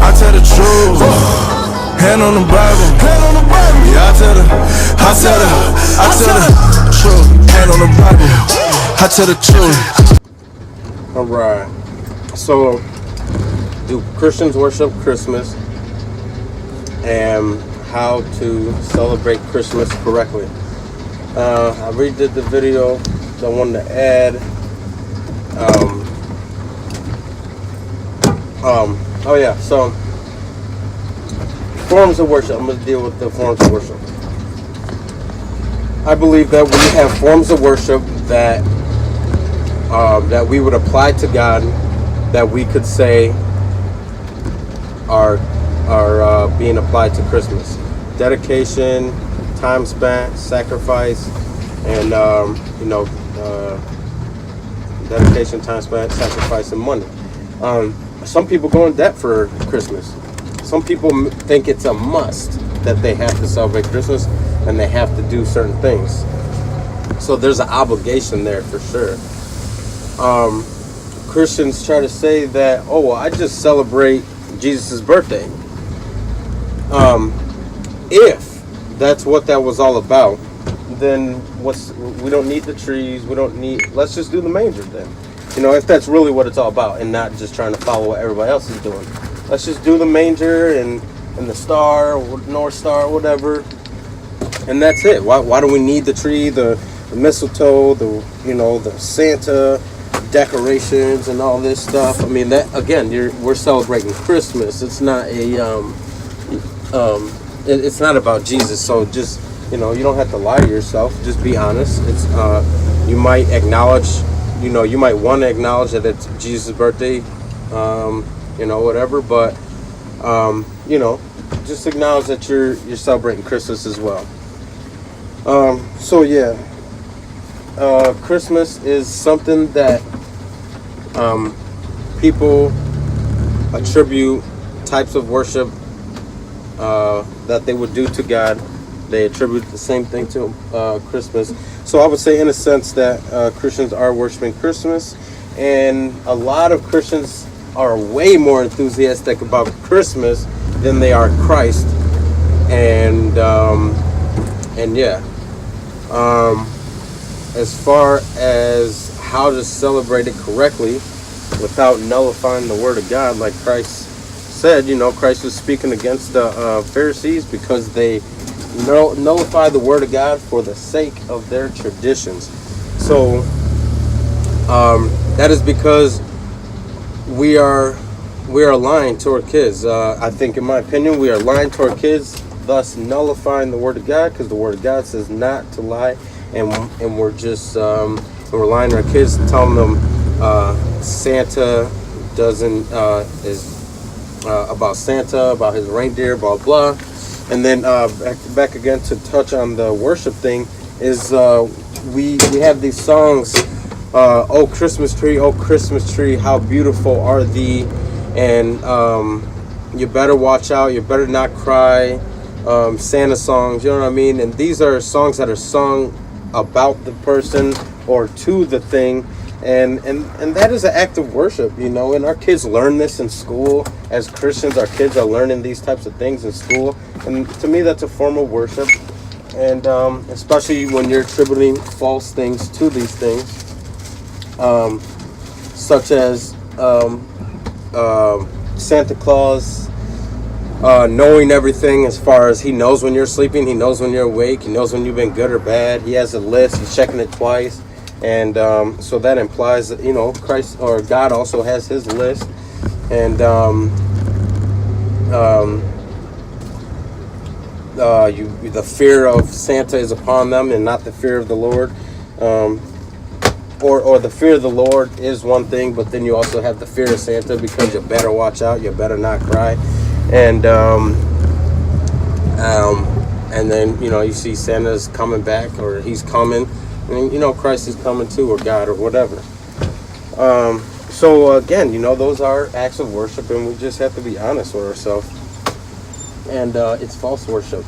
I tell the truth. Hand on the Bible. Yeah, I tell the truth. Hand on the Bible. I tell the truth. All right. So, do Christians worship Christmas, and how to celebrate Christmas correctly? I redid the video, so I wanted to add. Oh yeah. So, forms of worship. I'm going to deal with the forms of worship. I believe that we have forms of worship that that we would apply to God, that we could say are being applied to Christmas. Dedication, time spent, sacrifice, and dedication, time spent, sacrifice, and money. Some people go in debt for Christmas. Some people think it's a must that they have to celebrate Christmas and they have to do certain things. So there's an obligation there for sure. Christians try to say that, oh, well, I just celebrate Jesus' birthday. If that's what that was all about, then we don't need the trees. Let's just do the manger then. If that's really what it's all about, and not just trying to follow what everybody else is doing. Let's just do the manger and the star, North Star, whatever, and that's it. Why do we need the tree, the mistletoe, the Santa decorations and all this stuff? I mean, that again, we're celebrating Christmas. It's not it's not about Jesus. So just you don't have to lie to yourself. Just be honest. It's you might acknowledge. You might want to acknowledge that it's Jesus' birthday, whatever, but, just acknowledge that you're celebrating Christmas as well. Christmas is something that people attribute types of worship that they would do to God. They attribute the same thing to Christmas. So I would say, in a sense, that Christians are worshiping Christmas, and a lot of Christians are way more enthusiastic about Christmas than they are Christ. As far as how to celebrate it correctly without nullifying the Word of God, like Christ said, Christ was speaking against the Pharisees because they nullify the Word of God for the sake of their traditions. So that is because we are lying to our kids. I think, in my opinion, we are lying to our kids, thus nullifying the Word of God, because the Word of God says not to lie, and we're just we're lying to our kids, telling them Santa doesn't is about Santa, about his reindeer, blah blah. And then back again to touch on the worship thing is we have these songs, oh Christmas tree, how beautiful are thee, and you better watch out, you better not cry, Santa songs, you know what I mean? And these are songs that are sung about the person or to the thing, and that is an act of worship, and our kids learn this in school. As Christians, our kids are learning these types of things in school, and to me that's a form of worship. And especially when you're attributing false things to these things, such as Santa Claus knowing everything, as far as he knows when you're sleeping, he knows when you're awake, he knows when you've been good or bad, he has a list, he's checking it twice. And so that implies that Christ or God also has his list, and the fear of Santa is upon them, and not the fear of the Lord. Or the fear of the Lord is one thing, but then you also have the fear of Santa, because you better watch out, you better not cry, and then you see Santa's coming back, or he's coming. And Christ is coming too, or God, or whatever. So again, those are acts of worship, and we just have to be honest with ourselves. And it's false worship.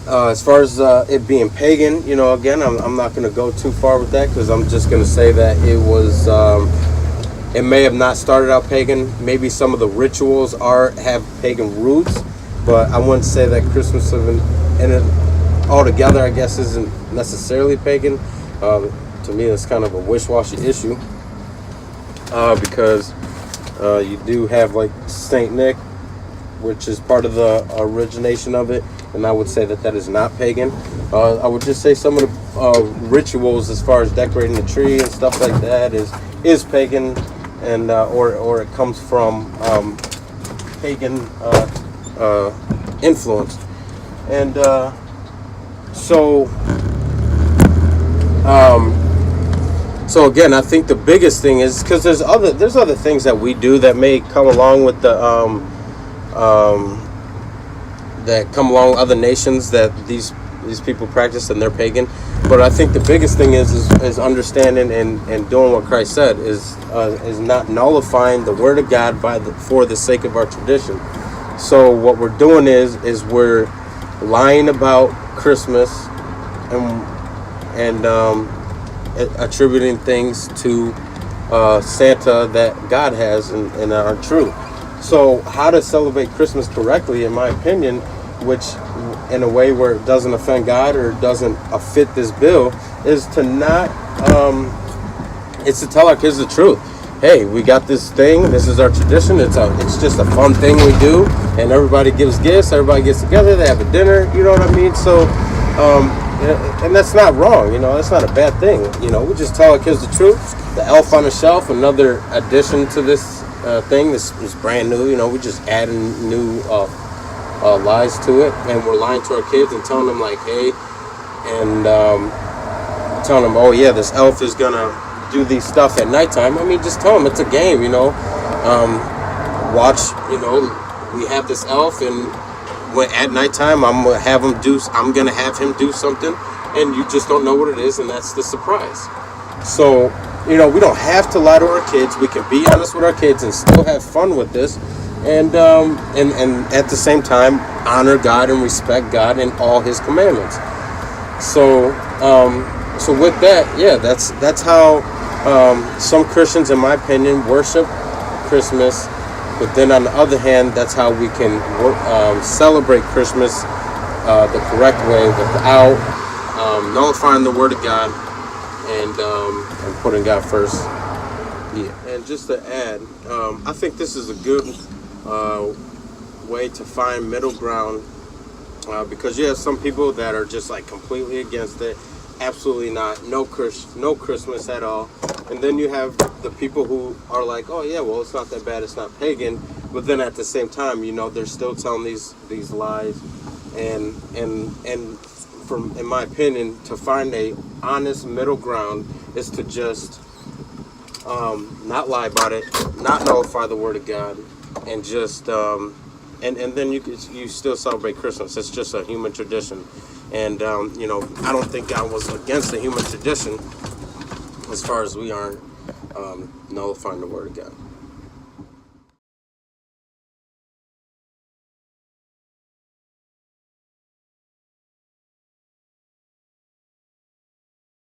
As far as it being pagan, again, I'm not going to go too far with that, because I'm just going to say that it was It may have not started out pagan. Maybe some of the rituals have pagan roots, but I wouldn't say that Christmas in it altogether, I guess, isn't necessarily pagan. To me, it's kind of a wish-washy issue because you do have like Saint Nick, which is part of the origination of it, and I would say that is not pagan. I would just say some of the rituals, as far as decorating the tree and stuff like that, is pagan, and or it comes from pagan influence, and so again, I think the biggest thing is because there's other things that we do that may come along with the that come along with other nations that these people practice and they're pagan. But I think the biggest thing is understanding and doing what Christ said is not nullifying the Word of God for the sake of our tradition. So what we're doing is we're lying about Christmas and attributing things to Santa that God has and aren't true. So how to celebrate Christmas correctly, in my opinion, which in a way where it doesn't offend God or doesn't fit this bill, is to not it's to tell our kids the truth. Hey, we got this thing, this is our tradition, it's just a fun thing we do, and everybody gives gifts, everybody gets together, they have a dinner, you know what I mean? So and that's not wrong, that's not a bad thing. We just tell our kids the truth. The elf on the shelf, another addition to this thing. This is brand new. We just adding new lies to it, and we're lying to our kids and telling them like, hey, and telling them, oh yeah, this elf is gonna do these stuff at nighttime. I mean, just tell them it's a game. Watch. We have this elf, and at nighttime, I'm gonna have him do something, and you just don't know what it is, and that's the surprise. So, we don't have to lie to our kids. We can be honest with our kids and still have fun with this, and at the same time honor God and respect God and all His commandments. So with that, yeah, that's how some Christians, in my opinion, worship Christmas. But then on the other hand, that's how we can celebrate Christmas the correct way without nullifying the Word of God and putting God first. Yeah. And just to add, I think this is a good way to find middle ground because you have some people that are just like completely against it. Absolutely not. No Christmas at all. And then you have the people who are like, oh yeah, well, it's not that bad, it's not pagan. But then at the same time, they're still telling these lies. And from, in my opinion, to find a honest middle ground is to just not lie about it, not nullify the Word of God, and just and then you still celebrate Christmas. It's just a human tradition. And, I don't think God was against the human tradition as far as we aren't nullifying the Word of God.